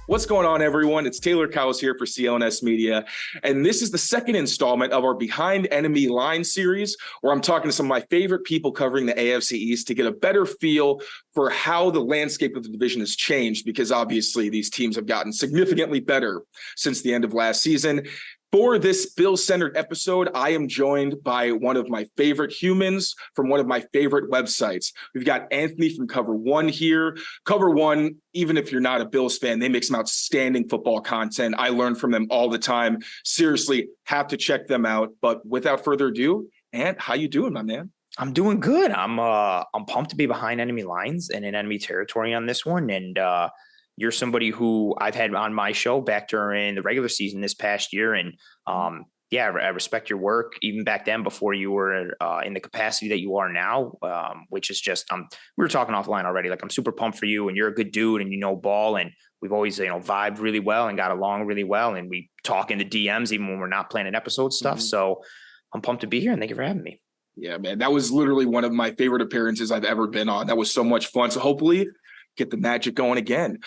What's going on, everyone? It's Taylor Cowles here for CLNS Media, and this is the second installment of our Behind Enemy Line series, where I'm talking to some of my favorite people covering the AFC East to get a better feel for how the landscape of the division has changed, because obviously these teams have gotten significantly better since the end of last season. For this Bills-centered episode, I am joined by one of my favorite humans from one of my favorite websites. We've got Anthony from Cover One here. Cover One, even if you're not a Bills fan, they make some outstanding football content. I learn from them all the time. Seriously, have to check them out. But without further ado, Ant, how you doing, my man? I'm doing good. I'm pumped to be behind enemy lines and in enemy territory on this one. And you're somebody who I've had on my show back during the regular season this past year. And I respect your work even back then before you were in the capacity that you are now, which is just, we were talking offline already. Like, I'm super pumped for you, and you're a good dude and you know ball, and we've always, vibed really well and got along really well. And we talk in the DMs even when we're not planning episode stuff. So I'm pumped to be here, and thank you for having me. Yeah, man, that was literally one of my favorite appearances I've ever been on. That was so much fun. So hopefully get the magic going again.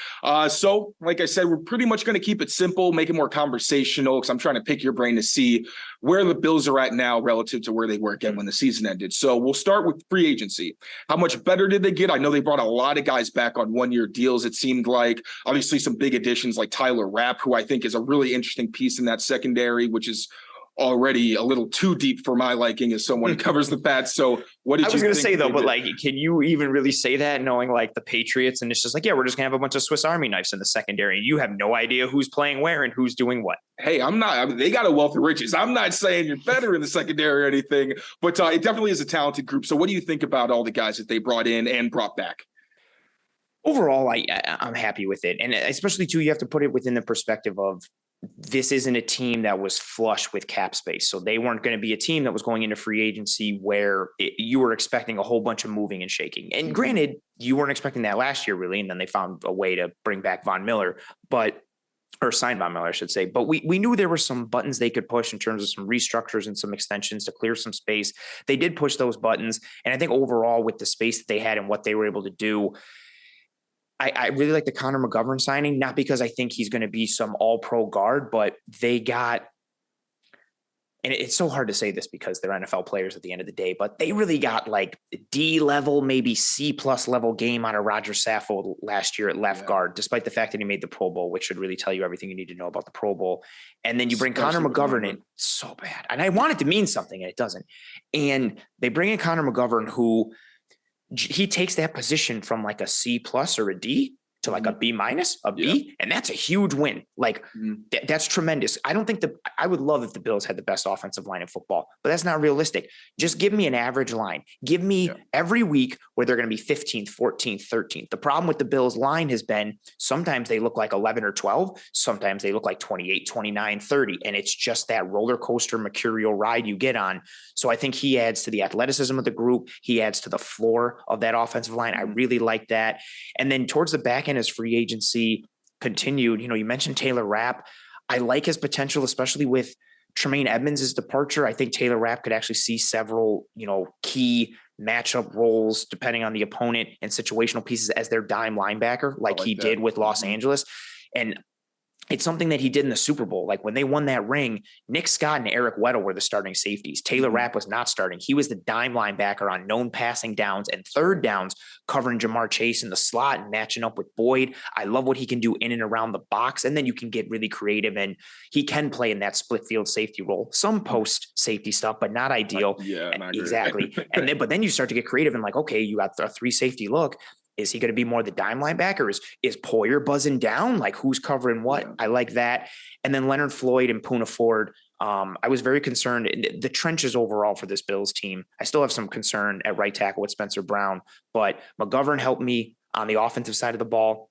So like I said, we're pretty much going to keep it simple, make it more conversational, because I'm trying to pick your brain to see where the Bills are at now relative to where they were again when the season ended. So we'll start with free agency. How much better did they get? I know they brought a lot of guys back on one-year deals, it seemed like. Obviously some big additions like Tyler Rapp, who I think is a really interesting piece in that secondary, which is already a little too deep for my liking as someone who covers the Pats. So what did you think? I was going to say though, but like, can you even really say that knowing like the Patriots, and it's just like, yeah, we're just gonna have a bunch of Swiss Army knives in the secondary. You have no idea who's playing where and who's doing what. Hey, they got a wealth of riches. I'm not saying you're better in the secondary or anything, but it definitely is a talented group. So what do you think about all the guys that they brought in and brought back? Overall, I'm happy with it. And especially too, you have to put it within the perspective of, this isn't a team that was flush with cap space. So they weren't going to be a team that was going into free agency where you were expecting a whole bunch of moving and shaking. And granted, you weren't expecting that last year, really. And then they found a way to bring back Von Miller, or sign Von Miller, I should say. But we knew there were some buttons they could push in terms of some restructures and some extensions to clear some space. They did push those buttons. And I think overall, with the space that they had and what they were able to do, I really like the Connor McGovern signing, not because I think he's going to be some all-pro guard, but they got, and it's so hard to say this because they're NFL players at the end of the day, but they really got like D level, maybe C+ level game out of Roger Saffold last year at left guard, despite the fact that he made the Pro Bowl, which should really tell you everything you need to know about the Pro Bowl. And then you bring Connor McGovern in, so bad. And I want it to mean something, and it doesn't. And they bring in Connor McGovern, who he takes that position from like a C+ or a D to like a B-, a B. And that's a huge win. Like that's tremendous. I don't think I would love if the Bills had the best offensive line in football, but that's not realistic. Just give me an average line. Give me every week where they're going to be 15th, 14th, 13th. The problem with the Bills line has been sometimes they look like 11 or 12. Sometimes they look like 28, 29, 30. And it's just that roller coaster mercurial ride you get on. So I think he adds to the athleticism of the group. He adds to the floor of that offensive line. I really like that. And then towards the back end, as free agency continued, you mentioned Taylor Rapp. I like his potential, especially with Tremaine Edmunds' departure. I think Taylor Rapp could actually see several, key matchup roles depending on the opponent and situational pieces as their dime linebacker, like he did with Los Angeles. And it's something that he did in the Super Bowl. Like when they won that ring, Nick Scott and Eric Weddle were the starting safeties. Taylor Rapp was not starting. He was the dime linebacker on known passing downs and third downs, covering Jamar Chase in the slot and matching up with Boyd. I love what he can do in and around the box. And then you can get really creative, and he can play in that split field safety role. Some post safety stuff, but not ideal. Exactly. But then you start to get creative and like, okay, you got a 3 safety look. Is he going to be more the dime linebacker? Is Poyer buzzing down? Like, who's covering what? I like that. And then Leonard Floyd and Poona Ford. I was very concerned in the trenches overall for this Bills team. I still have some concern at right tackle with Spencer Brown, but McGovern helped me on the offensive side of the ball.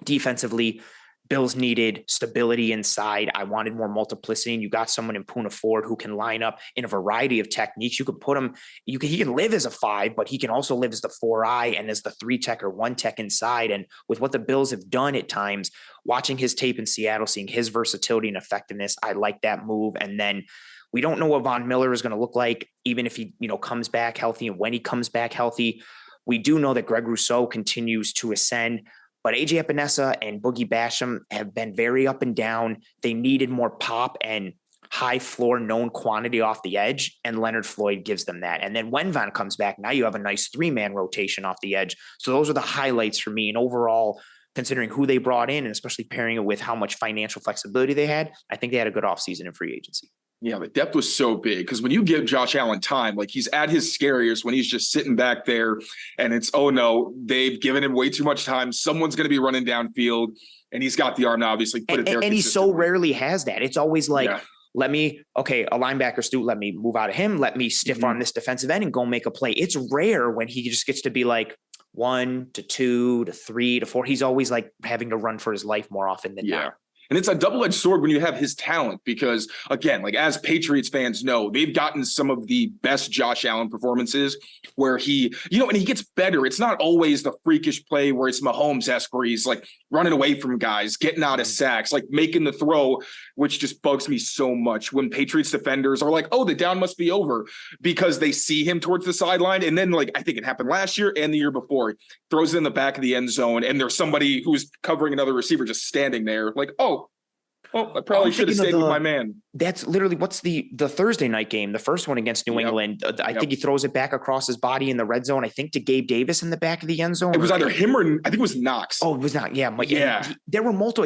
Defensively, Bills needed stability inside. I wanted more multiplicity, and you got someone in Poona Ford who can line up in a variety of techniques. You could put him, he can live as a 5, but he can also live as the 4-eye and as the 3-tech or 1-tech inside. And with what the Bills have done at times, watching his tape in Seattle, seeing his versatility and effectiveness, I like that move. And then we don't know what Von Miller is going to look like, even if he, comes back healthy, and when he comes back healthy. We do know that Greg Rousseau continues to ascend. But AJ Epinesa and Boogie Basham have been very up and down. They needed more pop and high floor known quantity off the edge, and Leonard Floyd gives them that. And then when Von comes back, now you have a nice 3-man rotation off the edge. So those are the highlights for me. And overall, considering who they brought in, and especially pairing it with how much financial flexibility they had, I think they had a good offseason in free agency. Yeah, the depth was so big because when you give Josh Allen time, like he's at his scariest when he's just sitting back there and it's, oh no, they've given him way too much time. Someone's going to be running downfield and he's got the arm to obviously put it there. And he so rarely has that. It's always like, a linebacker, Stu, let me move out of him. Let me stiff arm this defensive end and go make a play. It's rare when he just gets to be like 1 to 2 to 3 to 4. He's always like having to run for his life more often than not. And it's a double-edged sword when you have his talent because, again, like as Patriots fans know, they've gotten some of the best Josh Allen performances where he, and he gets better. It's not always the freakish play where it's Mahomes-esque where he's like running away from guys, getting out of sacks, like making the throw, which just bugs me so much when Patriots defenders are like, oh, the down must be over because they see him towards the sideline. And then, like, I think it happened last year and the year before, throws it in the back of the end zone and there's somebody who's covering another receiver just standing there like, oh, I probably should have stayed with my man. That's literally what's the Thursday night game, the first one against New England. I think he throws it back across his body in the red zone. I think to Gabe Davis in the back of the end zone. It was either him or I think it was Knox. Oh, it was not. Yeah. There were multiple.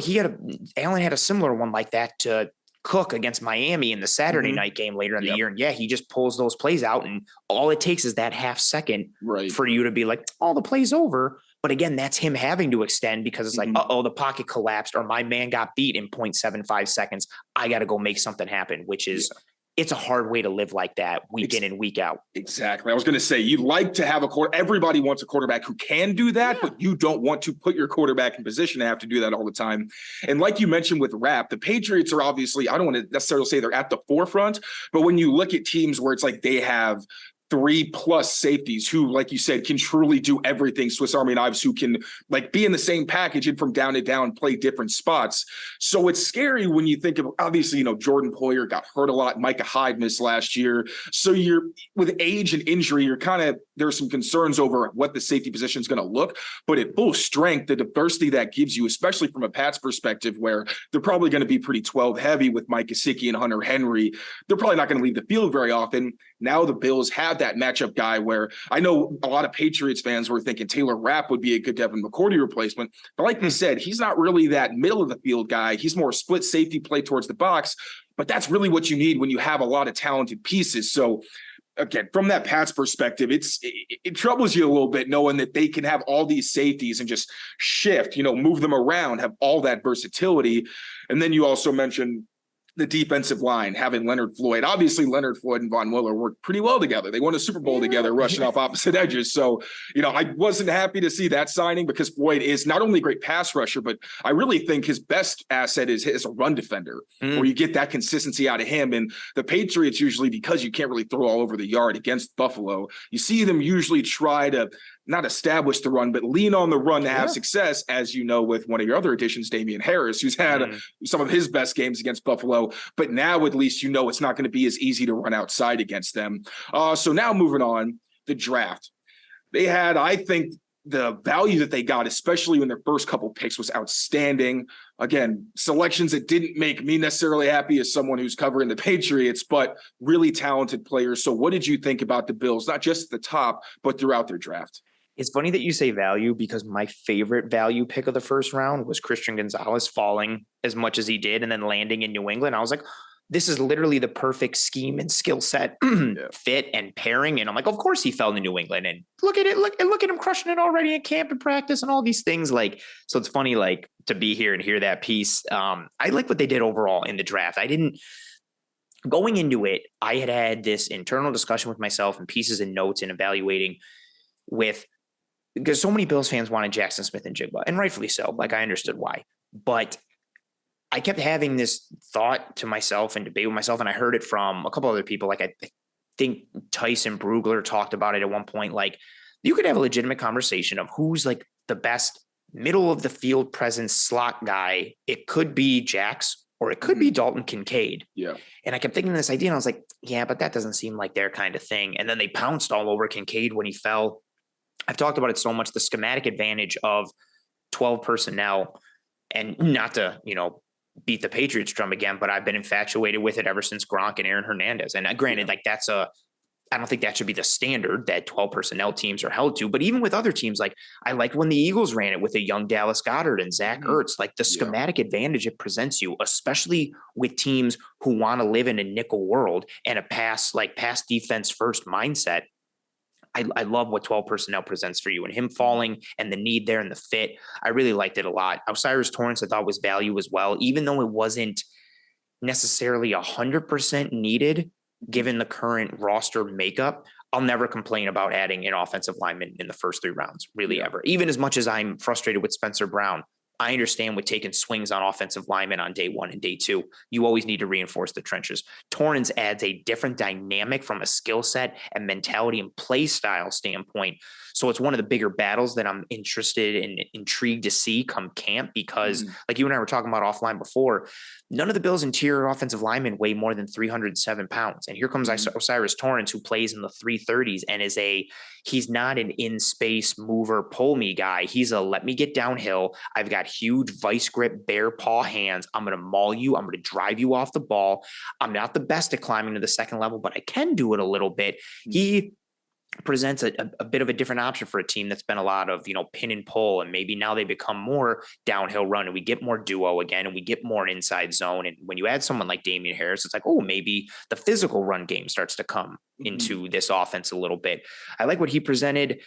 Allen had a similar one like that to Cook against Miami in the Saturday night game later in the year. And he just pulls those plays out. And all it takes is that half second for you to be like, oh, the play's over. But again, that's him having to extend because it's like, the pocket collapsed or my man got beat in 0.75 seconds. I got to go make something happen, which is, it's a hard way to live like that week in and week out. Exactly. I was going to say, you'd like to have everybody wants a quarterback who can do that, but you don't want to put your quarterback in position to have to do that all the time. And like you mentioned with Rapp, the Patriots are obviously, I don't want to necessarily say they're at the forefront, but when you look at teams where it's like they have 3+ safeties who, like you said, can truly do everything, Swiss Army knives, who can like be in the same package and from down to down play different spots. So it's scary when you think of, obviously, Jordan Poyer got hurt a lot. Micah Hyde missed last year. So you're with age and injury, there's some concerns over what the safety position is going to look, but at full strength, the diversity that gives you, especially from a Pats perspective, where they're probably going to be pretty 12 heavy with Mike Gesicki and Hunter Henry. They're probably not going to leave the field very often. Now the Bills have that matchup guy where I know a lot of Patriots fans were thinking Taylor Rapp would be a good Devin McCourty replacement. But like we said, he's not really that middle of the field guy. He's more split safety play towards the box. But that's really what you need when you have a lot of talented pieces. So again, from that Pats perspective, it troubles you a little bit knowing that they can have all these safeties and just shift, move them around, have all that versatility. And then you also mentioned the defensive line, having Leonard Floyd. Obviously, Leonard Floyd and Von Miller worked pretty well together. They won a Super Bowl together, rushing off opposite edges. So, I wasn't happy to see that signing because Floyd is not only a great pass rusher, but I really think his best asset is a run defender, where you get that consistency out of him. And the Patriots usually, because you can't really throw all over the yard against Buffalo, you see them usually try to not establish the run, but lean on the run to have success, as you know, with one of your other additions, Damian Harris, who's had some of his best games against Buffalo. But now at least it's not going to be as easy to run outside against them. So now moving on, the draft. They had, I think, the value that they got, especially in their first couple picks, was outstanding. Again, selections that didn't make me necessarily happy as someone who's covering the Patriots, but really talented players. So what did you think about the Bills, not just at the top, but throughout their draft? It's funny that you say value because my favorite value pick of the first round was Christian Gonzalez falling as much as he did and then landing in New England. I was like, this is literally the perfect scheme and skill set fit and pairing. And I'm like, of course he fell to New England, and look at it. Look at him crushing it already in camp and practice and all these things. Like, so it's funny, like, to be here and hear that piece. I like what they did overall in the draft. Going into it, I had this internal discussion with myself and pieces and notes and evaluating because so many Bills fans wanted Jackson Smith and Jigba, and rightfully so. Like, I understood why, but I kept having this thought to myself and debate with myself, and I heard it from a couple other people. Like, I think Tyson Brugler talked about it at one point. Like, you could have a legitimate conversation of who's like the best middle of the field presence slot guy. It could be Jax or it could be Dalton Kincaid. Yeah. And I kept thinking this idea, and I was like, yeah, but that doesn't seem like their kind of thing. And then they pounced all over Kincaid when he fell. I've talked about it so much, the schematic advantage of 12 personnel, and not to, beat the Patriots drum again, but I've been infatuated with it ever since Gronk and Aaron Hernandez. And granted, like I don't think that should be the standard that 12 personnel teams are held to, but even with other teams, like I like when the Eagles ran it with a young Dallas Goedert and Zach Ertz, like the schematic advantage it presents you, especially with teams who want to live in a nickel world and a pass defense first mindset. I love what 12 personnel presents for you, and him falling and the need there and the fit. I really liked it a lot. O'Cyrus Torrence I thought was value as well, even though it wasn't necessarily 100% needed given the current roster makeup. I'll never complain about adding an offensive lineman in the first 3 rounds, really ever. Even as much as I'm frustrated with Spencer Brown, I understand with taking swings on offensive linemen on day 1 and day 2. You always need to reinforce the trenches. Torrance adds a different dynamic from a skill set and mentality and play style standpoint. So it's one of the bigger battles that I'm interested and intrigued to see come camp, because like you and I were talking about offline before, none of the Bills' interior offensive linemen weigh more than 307 pounds. And here comes O'Cyrus Torrence, who plays in the 330s and he's not an in-space mover, pull me guy. He's a let me get downhill. I've got huge vice grip, bare paw hands. I'm going to maul you. I'm going to drive you off the ball. I'm not the best at climbing to the second level, but I can do it a little bit. He presents a bit of a different option for a team that's been a lot of, pin and pull, and maybe now they become more downhill run and we get more duo again and we get more inside zone. And when you add someone like Damian Harris, it's like, oh, maybe the physical run game starts to come into this offense a little bit. I like what he presented.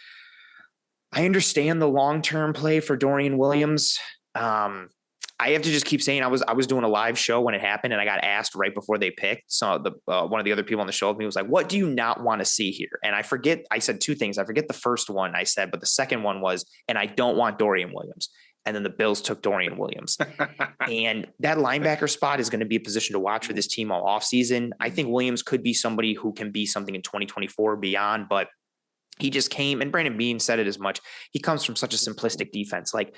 I understand the long-term play for Dorian Williams. I have to just keep saying I was doing a live show when it happened, and I got asked right before they picked. So one of the other people on the show with me was like, "What do you not want to see here?" And I said 2 things. I forget the first one I said, but the second one was, "And I don't want Dorian Williams." And then the Bills took Dorian Williams. And that linebacker spot is going to be a position to watch for this team all offseason. I think Williams could be somebody who can be something in 2024 beyond, but he just came, and Brandon Beane said it as much. He comes from such a simplistic defense. Like,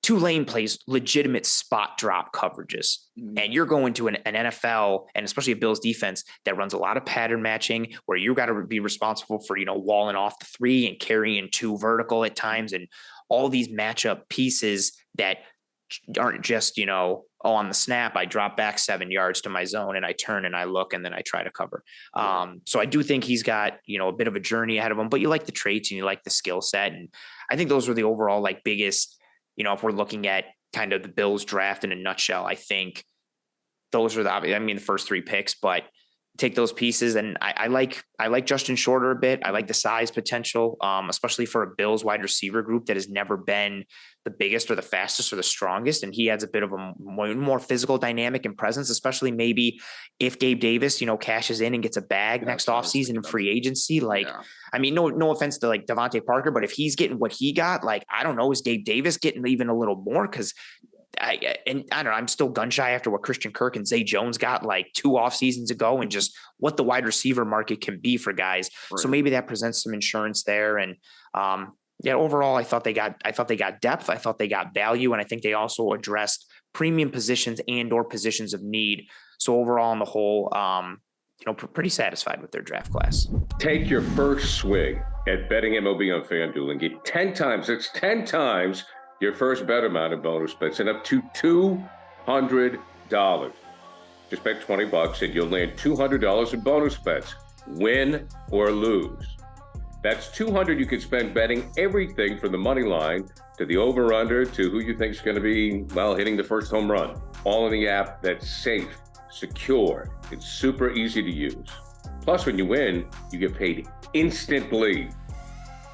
Tulane plays legitimate spot drop coverages, and you're going to an NFL, and especially a Bills defense that runs a lot of pattern matching, where you got to be responsible for, walling off the 3 and carrying 2 vertical at times, and all these matchup pieces that aren't just, on the snap, I drop back 7 yards to my zone and I turn and I look and then I try to cover. So I do think he's got, a bit of a journey ahead of him, but you like the traits and you like the skill set. And I think those were the overall biggest, if we're looking at kind of the Bills draft in a nutshell, I think those are the first 3 picks, but take those pieces. And I like Justin Shorter a bit. I like the size potential, especially for a Bills wide receiver group that has never been the biggest or the fastest or the strongest. And he adds a bit of a more physical dynamic and presence, especially maybe if Gabe Davis, cashes in and gets a bag next offseason in free agency. No offense to Devontae Parker, but if he's getting what he got, I don't know, is Gabe Davis getting even a little more? Because I don't know, I'm still gun shy after what Christian Kirk and Zay Jones got 2 off seasons ago, and just what the wide receiver market can be for guys. Right. So maybe that presents some insurance there. And overall, I thought they got depth. I thought they got value. And I think they also addressed premium positions and or positions of need. So overall, on the whole, pretty satisfied with their draft class. Take your first swing at betting MLB on FanDuel and get 10 times. It's 10 times your first bet amount of bonus bets and up to $200. Just bet $20 and you'll land $200 in bonus bets, win or lose. That's $200 you can spend betting everything from the money line to the over-under to who you think is going to be, hitting the first home run. All in the app that's safe, secure, it's super easy to use. Plus, when you win, you get paid instantly.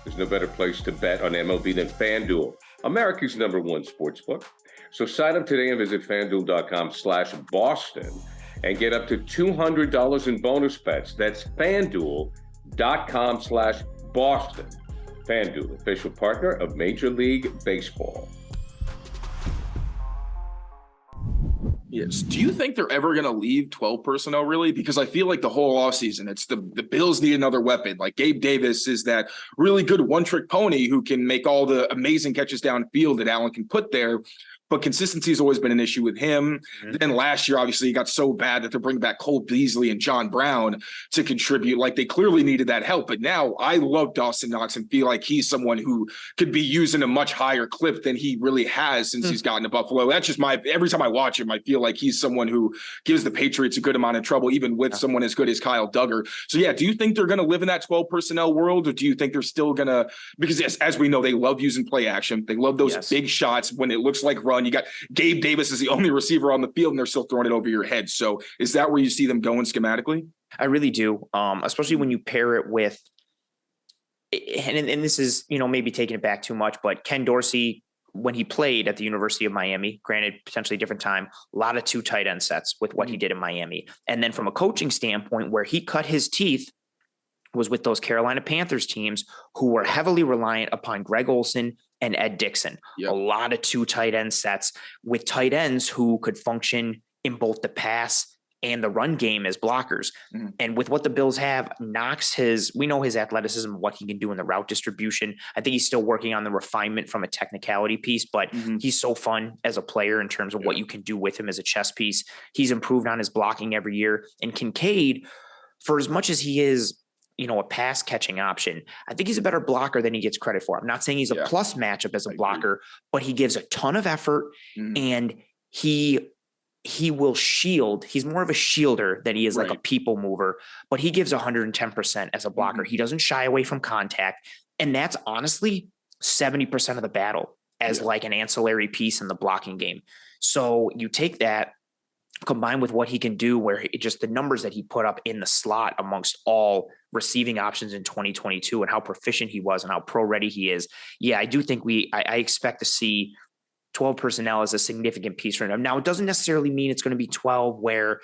There's no better place to bet on MLB than FanDuel, America's #1 sportsbook. So sign up today and visit FanDuel.com/Boston and get up to $200 in bonus bets. That's FanDuel.com/Boston. FanDuel, official partner of Major League Baseball. Yes. Do you think they're ever going to leave 12 personnel, really? Because I feel like the whole offseason, it's the Bills need another weapon. Gabe Davis is that really good one-trick pony who can make all the amazing catches downfield that Allen can put there. but consistency has always been an issue with him. Then last year, obviously, it got so bad that they're bringing back Cole Beasley and John Brown to contribute. Like, they clearly needed that help. But now I love Dawson Knox and feel like he's someone who could be using a much higher clip than he really has since he's gotten to Buffalo. That's just every time I watch him, I feel like he's someone who gives the Patriots a good amount of trouble, even with someone as good as Kyle Duggar. So yeah, do you think they're going to live in that 12 personnel world, or do you think they're still going to, because as we know, they love using play action. They love those big shots when it looks like run. You got Gabe Davis is the only receiver on the field and they're still throwing it over your head. So is that where you see them going schematically? I really do. Especially when you pair it with, and this is, maybe taking it back too much, but Ken Dorsey, when he played at the University of Miami, granted, potentially different time, a lot of 2 tight end sets with what he did in Miami. And then from a coaching standpoint, where he cut his teeth was with those Carolina Panthers teams who were heavily reliant upon Greg Olsen and Ed Dickson. A lot of 2 tight end sets with tight ends who could function in both the pass and the run game as blockers. And with what the Bills have, Knox, we know his athleticism, what he can do in the route distribution. I think he's still working on the refinement from a technicality piece, but he's so fun as a player in terms of what you can do with him as a chess piece. He's improved on his blocking every year. And Kincaid, for as much as he is, a pass catching option, I think he's a better blocker than he gets credit for. I'm not saying he's a plus matchup as a blocker, but he gives a ton of effort and he will shield. He's more of a shielder than he is like a people mover, but he gives 110% as a blocker. He doesn't shy away from contact. And that's honestly 70% of the battle as like an ancillary piece in the blocking game. So you take that combined with what he can do, where just the numbers that he put up in the slot amongst all receiving options in 2022 and how proficient he was and how pro ready he is. Yeah, I do think I expect to see 12 personnel is a significant piece for him. Now, it doesn't necessarily mean it's going to be 12 where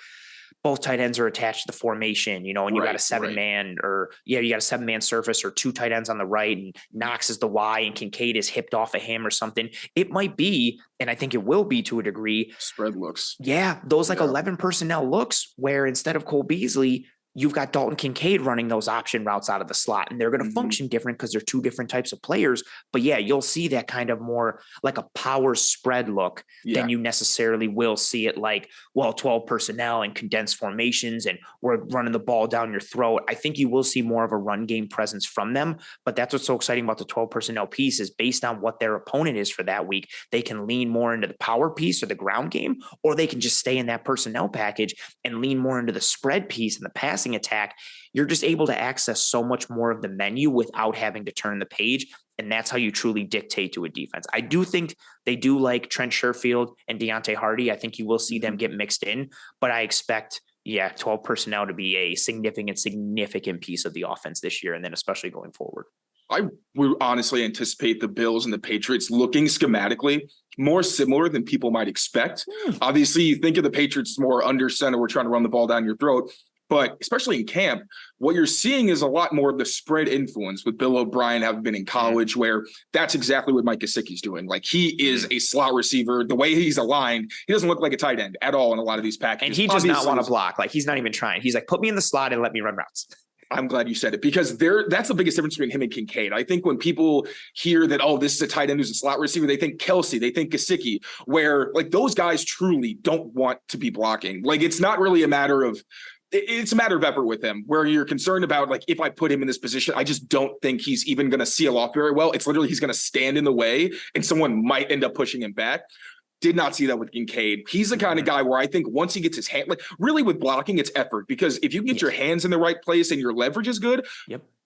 both tight ends are attached to the formation, and you got a 7-man you got a 7-man surface or 2 tight ends on the right and Knox is the Y and Kincaid is hipped off of him or something. It might be, and I think it will be to a degree, spread looks. Yeah. Those 11 personnel looks where instead of Cole Beasley, you've got Dalton Kincaid running those option routes out of the slot, and they're going to function different because they're 2 different types of players. But yeah, you'll see that kind of more like a power spread look than you necessarily will see it like, 12 personnel and condensed formations and we're running the ball down your throat. I think you will see more of a run game presence from them, but that's what's so exciting about the 12 personnel piece is based on what their opponent is for that week. They can lean more into the power piece or the ground game, or they can just stay in that personnel package and lean more into the spread piece and the passing attack. You're just able to access so much more of the menu without having to turn the page. And that's how you truly dictate to a defense. I do think they do like Trent Sherfield and Deontay Hardy. I think you will see them get mixed in, but I expect, 12 personnel to be a significant piece of the offense this year. And then especially going forward. I would honestly anticipate the Bills and the Patriots looking schematically more similar than people might expect. Obviously, you think of the Patriots more under center. We're trying to run the ball down your throat. But especially in camp, what you're seeing is a lot more of the spread influence with Bill O'Brien having been in college, where that's exactly what Mike Gesicki's doing. Like, he is a slot receiver. The way he's aligned, he doesn't look like a tight end at all in a lot of these packages. And he does not want to block. Like, he's not even trying. He's like, put me in the slot and let me run routes. I'm glad you said it, because that's the biggest difference between him and Kincaid. I think when people hear that, this is a tight end who's a slot receiver, they think Kelsey, they think Gesicki, where like those guys truly don't want to be blocking. Like, it's not really a matter of, it's a matter of effort with him, where you're concerned about, like, if I put him in this position, I just don't think he's even going to seal off very well. It's literally, he's going to stand in the way and someone might end up pushing him back. Did not see that with Kincaid. He's the kind of guy where I think once he gets his hand, like, really with blocking, it's effort, because if you can get your hands in the right place and your leverage is good,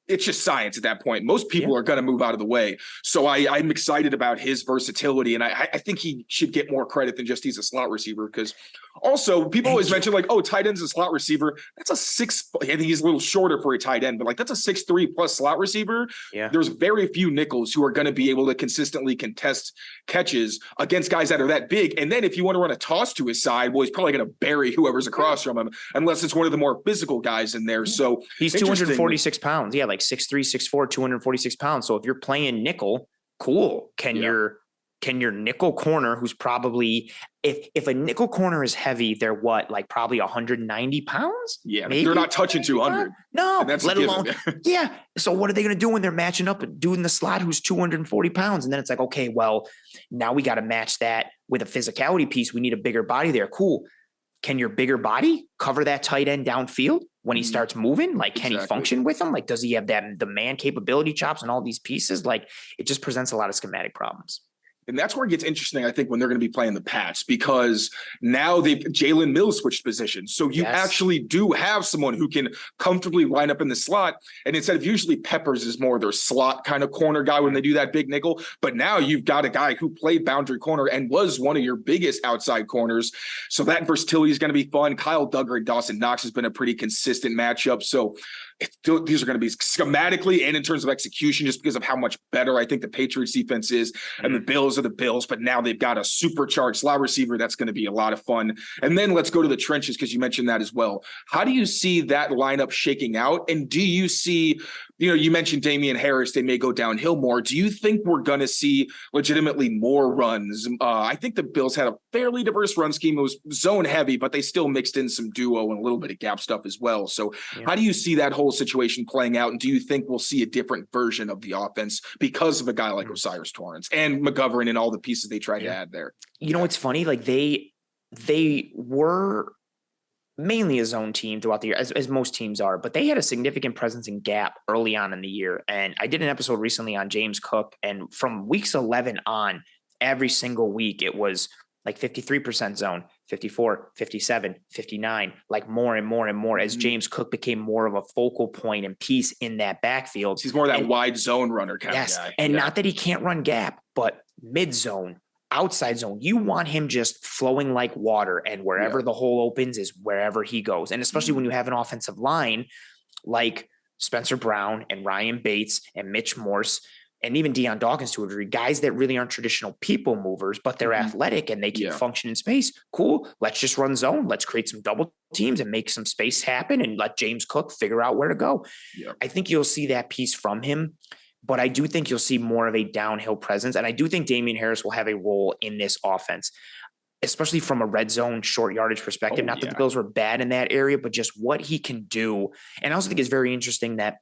it's just science at that point. Most people are going to move out of the way. So I'm excited about his versatility. And I think he should get more credit than just he's a slot receiver, because also people always mention like, tight end's a slot receiver. That's I think he's a little shorter for a tight end, but like, that's a 6'3" plus slot receiver. There's very few nickels who are going to be able to consistently contest catches against guys that are that big. And then if you want to run a toss to his side, he's probably going to bury whoever's across from him, unless it's one of the more physical guys in there. So he's 246 pounds. Yeah. Like 6'3", 6'4", 246 pounds. So if you're playing nickel, cool. Can your Can your nickel corner, who's probably, if a nickel corner is heavy, they're what, like probably 190 pounds? Yeah, maybe they're not touching 200. No, That's let alone, yeah. So what are they going to do when they're matching up a dude in the slot who's 240 pounds? And then it's like, okay, well, now we got to match that with a physicality piece. We need a bigger body there. Cool. Can your bigger body cover that tight end downfield when he starts moving? Like, can he function with them? Like, does he have the man capability chops and all these pieces? Like, it just presents a lot of schematic problems. And that's where it gets interesting, I think, when they're going to be playing the Pats, because now Jalen Mills switched positions. So you actually do have someone who can comfortably line up in the slot. And instead of usually Peppers is more their slot kind of corner guy when they do that big nickel. But now you've got a guy who played boundary corner and was one of your biggest outside corners. So that versatility is going to be fun. Kyle Duggar and Dawson Knox has been a pretty consistent matchup. So these are going to be schematically and in terms of execution, just because of how much better I think the Patriots defense is, and the Bills are the Bills, but now they've got a supercharged slot receiver. That's going to be a lot of fun. And then let's go to the trenches, because you mentioned that as well. How do you see that lineup shaking out? And do you see, you mentioned Damian Harris, they may go downhill more. Do you think we're going to see legitimately more runs? I think the Bills had a fairly diverse run scheme. It was zone heavy, but they still mixed in some duo and a little bit of gap stuff as well. So how do you see that whole situation playing out? And do you think we'll see a different version of the offense because of a guy like O'Cyrus Torrence and McGovern and all the pieces they tried to add there? It's funny. Like they were mainly a zone team throughout the year, as most teams are, but they had a significant presence in gap early on in the year. And I did an episode recently on James Cook, and from weeks 11 on, every single week, it was like 53% zone, 54, 57, 59, like more and more and more as James Cook became more of a focal point and piece in that backfield. He's more of that wide zone runner kind of guy. And not that he can't run gap, but mid zone, outside zone, you want him just flowing like water, and wherever the hole opens is wherever he goes. And especially when you have an offensive line like Spencer Brown and Ryan Bates and Mitch Morse, and even Deion Dawkins to a degree, guys that really aren't traditional people movers, but they're athletic and they can function in space. Cool. Let's just run zone. Let's create some double teams and make some space happen and let James Cook figure out where to go. I think you'll see that piece from him, but I do think you'll see more of a downhill presence. And I do think Damian Harris will have a role in this offense, especially from a red zone short yardage perspective. Not that the Bills were bad in that area, but just what he can do. And I also think it's very interesting that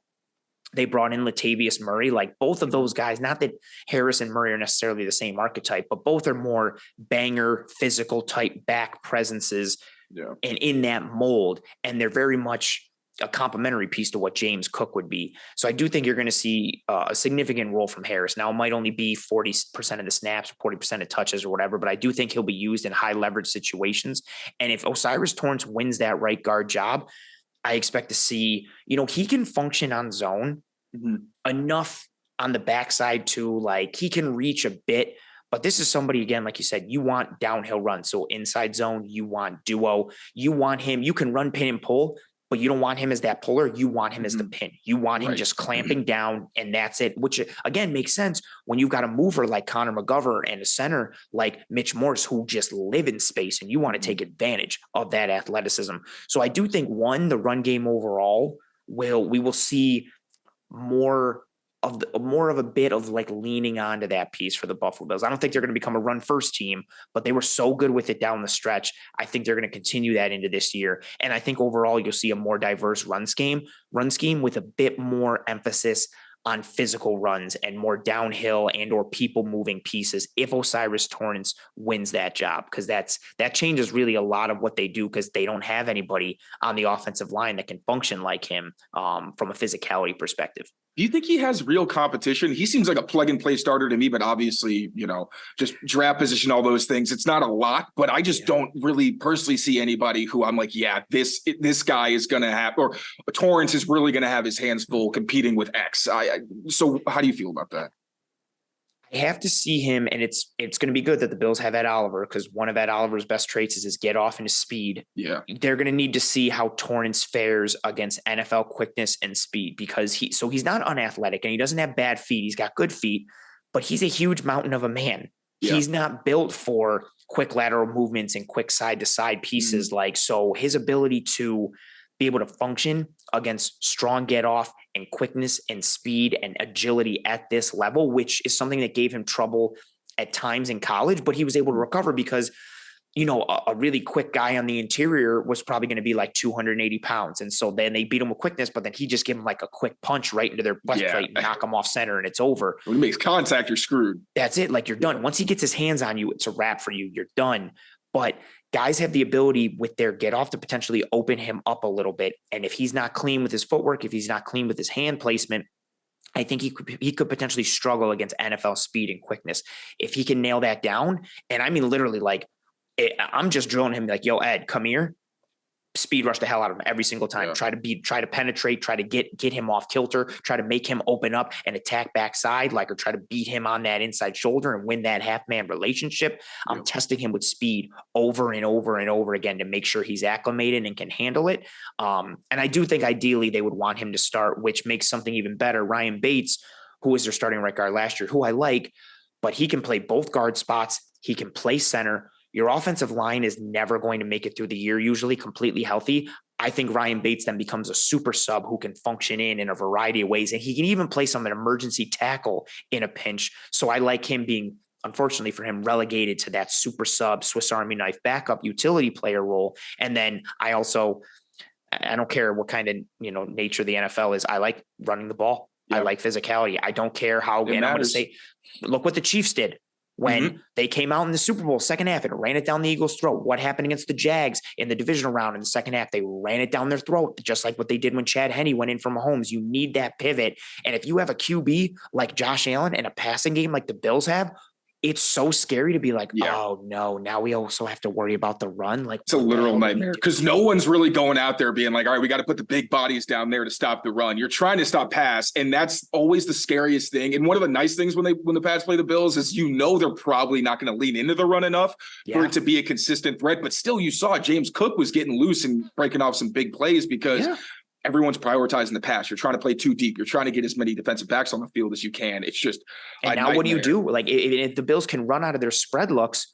they brought in Latavius Murray. Like, both of those guys, not that Harris and Murray are necessarily the same archetype, but both are more banger, physical type back presences and in that mold. And they're very much a complementary piece to what James Cook would be. So I do think you're going to see a significant role from Harris. Now, it might only be 40% of the snaps or 40% of touches or whatever, but I do think he'll be used in high leverage situations. And if O'Cyrus Torrence wins that right guard job, I expect to see, he can function on zone enough on the backside too. Like, he can reach a bit, but this is somebody, again, like you said, you want downhill runs. So inside zone, you want duo, you want him, you can run pin and pull, but you don't want him as that puller. You want him as the pin. You want him just clamping down, and that's it, which again makes sense when you've got a mover like Connor McGovern and a center like Mitch Morse who just live in space, and you want to take advantage of that athleticism. So I do think, the run game overall we will see more of a bit of like leaning onto that piece for the Buffalo Bills. I don't think they're going to become a run first team, but they were so good with it down the stretch. I think they're going to continue that into this year. And I think overall you'll see a more diverse run scheme with a bit more emphasis on physical runs and more downhill and or people moving pieces if O'Cyrus Torrence wins that job, because that changes really a lot of what they do, because they don't have anybody on the offensive line that can function like him from a physicality perspective. Do you think he has real competition? He seems like a plug and play starter to me, but obviously, just draft position, all those things. It's not a lot, but I just don't really personally see anybody who I'm like, this guy is going to have, or Torrance is really going to have his hands full competing with X. So how do you feel about that? I have to see him, and it's going to be good that the Bills have Ed Oliver, because one of Ed Oliver's best traits is his get off and his speed. Yeah, they're going to need to see how Torrance fares against NFL quickness and speed, because he's not unathletic and he doesn't have bad feet. He's got good feet, but he's a huge mountain of a man. Yeah. He's not built for quick lateral movements and quick side to side pieces. So his ability to be able to function against strong get off and quickness and speed and agility at this level, which is something that gave him trouble at times in college, but he was able to recover because, you know, a really quick guy on the interior was probably going to be like 280 pounds. And so then they beat him with quickness, but then he just gave him like a quick punch right into their breastplate, knock them off center, and it's over. When he makes contact, you're screwed. That's it. Like, you're done. Once he gets his hands on you, it's a wrap for you. You're done. But guys have the ability with their get off to potentially open him up a little bit. And if he's not clean with his footwork, if he's not clean with his hand placement, I think he could potentially struggle against NFL speed and quickness. If he can nail that down, and I mean, literally, like, I'm just drilling him like, yo, Ed, come here. Speed rush the hell out of him every single time. Yeah. Try to penetrate, try to get him off kilter, try to make him open up and attack backside, like, or try to beat him on that inside shoulder and win that half man relationship. Yeah. I'm testing him with speed over and over and over again to make sure he's acclimated and can handle it. And I do think ideally they would want him to start, which makes something even better. Ryan Bates, who was their starting right guard last year, who I like, but he can play both guard spots. He can play center. Your offensive line is never going to make it through the year, usually completely healthy. I think Ryan Bates then becomes a super sub who can function in a variety of ways. And he can even play some an emergency tackle in a pinch. So I like him being, unfortunately for him, relegated to that super sub, Swiss Army knife backup utility player role. And then I don't care what kind of, you know, nature the NFL is. I like running the ball. Yeah. I like physicality. I don't care how, and I'm going to say, look what the Chiefs did. When they came out in the Super Bowl second half and ran it down the Eagles' throat. What happened against the Jags in the divisional round in the second half? They ran it down their throat, just like what they did when Chad Henne went in for Mahomes. You need that pivot. And if you have a QB like Josh Allen and a passing game like the Bills have, it's so scary to be like, oh no, now we also have to worry about the run. Like, it's a literal nightmare because no one's really going out there being like, all right, we got to put the big bodies down there to stop the run. You're trying to stop pass. And that's always the scariest thing. And one of the nice things when the Pats play the Bills is, you know, they're probably not going to lean into the run enough for it to be a consistent threat. But still, you saw James Cook was getting loose and breaking off some big plays because everyone's prioritizing the pass. You're trying to play too deep. You're trying to get as many defensive backs on the field as you can. It's just and now what do you do? Like, if the Bills can run out of their spread looks,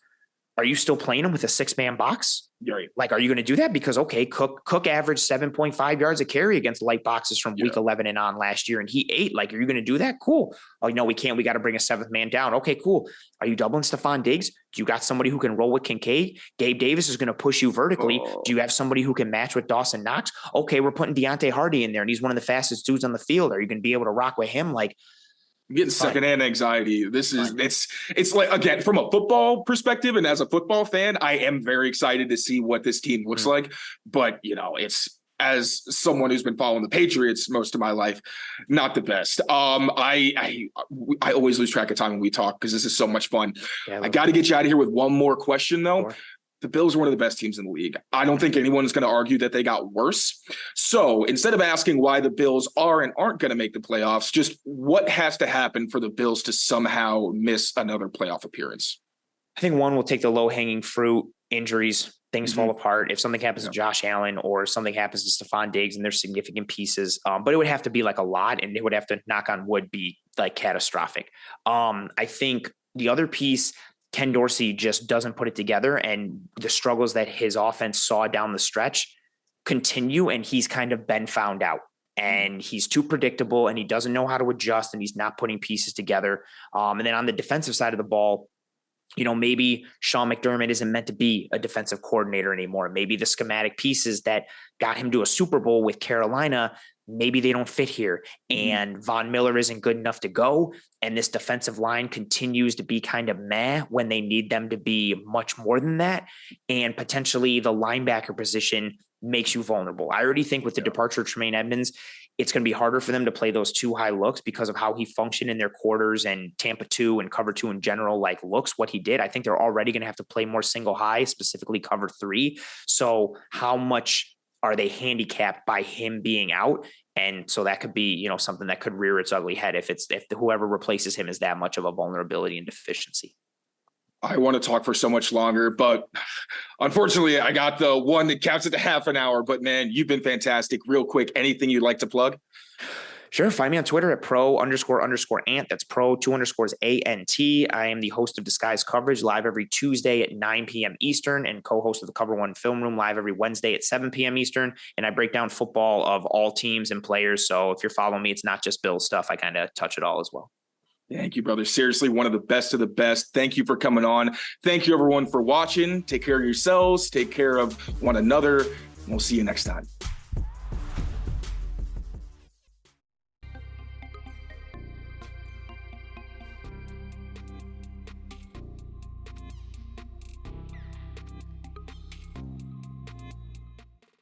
are you still playing them with a 6-man box? Right. Like, are you going to do that? Because, okay, Cook averaged 7.5 yards a carry against light boxes from week 11 and on last year, and he ate. Like, are you going to do that? Cool. Oh, no, we can't. We got to bring a 7th man down. Okay, cool. Are you doubling Stephon Diggs? Do you got somebody who can roll with Kincaid? Gabe Davis is going to push you vertically. Do you have somebody who can match with Dawson Knox? Okay, we're putting Deontay Hardy in there, and he's one of the fastest dudes on the field. Are you going to be able to rock with him? Like, I'm getting secondhand anxiety. This is it's like, again, from a football perspective and as a football fan, I am very excited to see what this team looks like. But, you know, it's, as someone who's been following the Patriots most of my life, not the best. I always lose track of time when we talk because this is so much fun. I got to get you out of here with one more question though. Sure. The Bills are one of the best teams in the league. I don't think anyone's going to argue that they got worse. So instead of asking why the Bills are and aren't going to make the playoffs, just what has to happen for the Bills to somehow miss another playoff appearance? I think one will take the low-hanging fruit, injuries, things fall apart. If something happens to Josh Allen or something happens to Stephon Diggs and there's significant pieces, but it would have to be like a lot, and it would have to, knock on wood, be like catastrophic. I think the other piece, Ken Dorsey just doesn't put it together, and the struggles that his offense saw down the stretch continue, and he's kind of been found out, and he's too predictable, and he doesn't know how to adjust, and he's not putting pieces together. And then on the defensive side of the ball, you know, maybe Sean McDermott isn't meant to be a defensive coordinator anymore. Maybe the schematic pieces that got him to a Super Bowl with Carolina, maybe they don't fit here, and Von Miller isn't good enough to go. And this defensive line continues to be kind of meh when they need them to be much more than that. And potentially the linebacker position makes you vulnerable. I already think with the departure of Tremaine Edmonds, it's going to be harder for them to play those too high looks because of how he functioned in their quarters, and Tampa 2 and cover 2 in general, like looks what he did. I think they're already going to have to play more single high, specifically cover 3. So how much are they handicapped by him being out? And so that could be, you know, something that could rear its ugly head if whoever replaces him is that much of a vulnerability and deficiency. I want to talk for so much longer, but unfortunately I got the one that caps it to half an hour. But man, you've been fantastic. Real quick, anything you'd like to plug? Sure. Find me on Twitter at pro__ant. That's pro 2_ANT. I am the host of Disguise Coverage, live every Tuesday at 9 p.m. Eastern, and co-host of the Cover One Film Room, live every Wednesday at 7 p.m. Eastern. And I break down football of all teams and players. So if you're following me, it's not just Bills stuff. I kind of touch it all as well. Thank you, brother. Seriously, one of the best of the best. Thank you for coming on. Thank you, everyone, for watching. Take care of yourselves. Take care of one another. And we'll see you next time.